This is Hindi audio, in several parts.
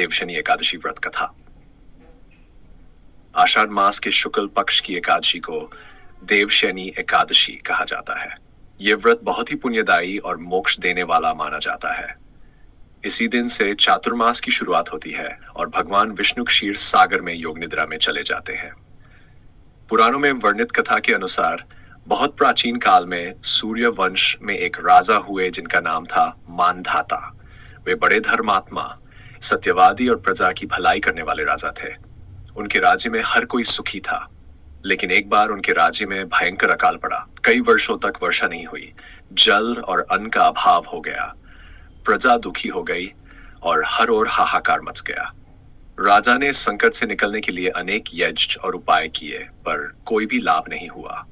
देवशनी एकादशी व्रत कथा। आषाढ़ मास के शुक्ल पक्ष की एकादशी को देवशनी एकादशी कहा जाता है। ये व्रत बहुत ही पुण्यदायी और मोक्ष देने वाला माना जाता है। इसी दिन से चातुर्मास की शुरुआत होती है और भगवान विष्णु क्षीर सागर में योग निद्रा में चले जाते हैं। पुराणों में वर्णित कथा के अनुसार बहुत प्राचीन काल में सूर्य वंश में एक राजा हुए जिनका नाम था मानधाता। वे बड़े धर्मात्मा, सत्यवादी और प्रजा की भलाई करने वाले राजा थे। उनके राज्य में हर कोई सुखी था, लेकिन एक बार उनके राज्य में भयंकर अकाल पड़ा। कई वर्षों तक वर्षा नहीं हुई, जल और अन्न का अभाव हो गया। प्रजा दुखी हो गई और हर ओर हाहाकार मच गया। राजा ने संकट से निकलने के लिए अनेक यज्ञ और उपाय किए, पर कोई भी लाभ नहीं हुआ।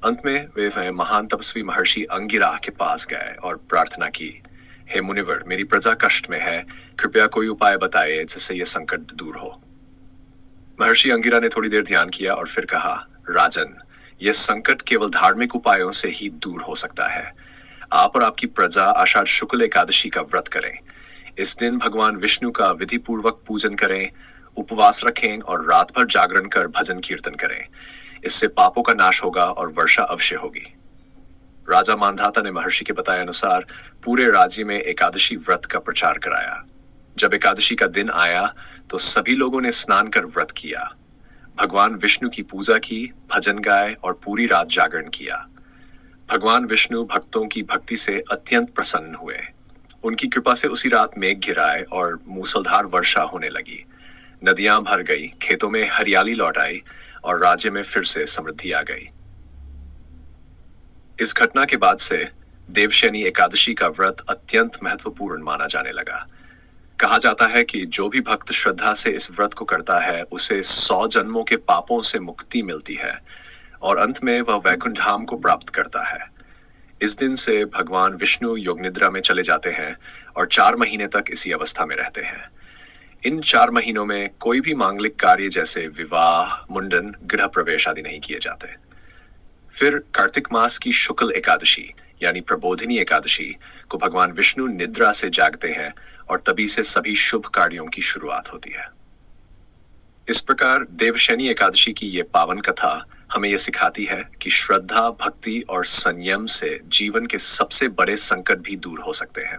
अंत में वे महान तपस्वी महर्षि अंगिरा के पास गए और प्रार्थना की, हे मुनिवर, मेरी प्रजा कष्ट में है, कृपया कोई उपाय बताइए जिससे यह संकट दूर हो। महर्षि अंगिरा ने थोड़ी देर ध्यान किया और फिर कहा, राजन, यह संकट केवल धार्मिक उपायों से ही दूर हो सकता है। आप और आपकी प्रजा आषाढ़ शुक्ल एकादशी का व्रत करें। इस दिन भगवान विष्णु का विधि पूर्वक पूजन करें, उपवास रखें और रात भर जागरण कर भजन कीर्तन करें। इससे पापों का नाश होगा और वर्षा अवश्य होगी। राजा मानधाता ने महर्षि के बताए अनुसार पूरे राज्य में एकादशी व्रत का प्रचार कराया। जब एकादशी का दिन आया तो सभी लोगों ने स्नान कर व्रत किया, भगवान विष्णु की पूजा की, भजन गाए और पूरी रात जागरण किया। भगवान विष्णु भक्तों की भक्ति से अत्यंत प्रसन्न हुए। उनकी कृपा से उसी रात मेघ गिराए और मूसलधार वर्षा होने लगी। नदियां भर गई, खेतों में हरियाली लौट आई और राज्य में फिर से समृद्धि आ गई। इस घटना के बाद से देवशनी एकादशी का व्रत अत्यंत महत्वपूर्ण माना जाने लगा। कहा जाता है कि जो भी भक्त श्रद्धा से इस व्रत को करता है उसे 100 जन्मों के पापों से मुक्ति मिलती है और अंत में वह वैकुंठ धाम को प्राप्त करता है। इस दिन से भगवान विष्णु योग निद्रा में चले जाते हैं और 4 महीने तक इसी अवस्था में रहते हैं। इन 4 महीनों में कोई भी मांगलिक कार्य जैसे विवाह, मुंडन, गृह प्रवेश आदि नहीं किए जाते। फिर कार्तिक मास की शुक्ल एकादशी यानी प्रबोधिनी एकादशी को भगवान विष्णु निद्रा से जागते हैं और तभी से सभी शुभ कार्यों की शुरुआत होती है। इस प्रकार देवशनी एकादशी की ये पावन कथा हमें यह सिखाती है कि श्रद्धा, भक्ति और संयम से जीवन के सबसे बड़े संकट भी दूर हो सकते हैं।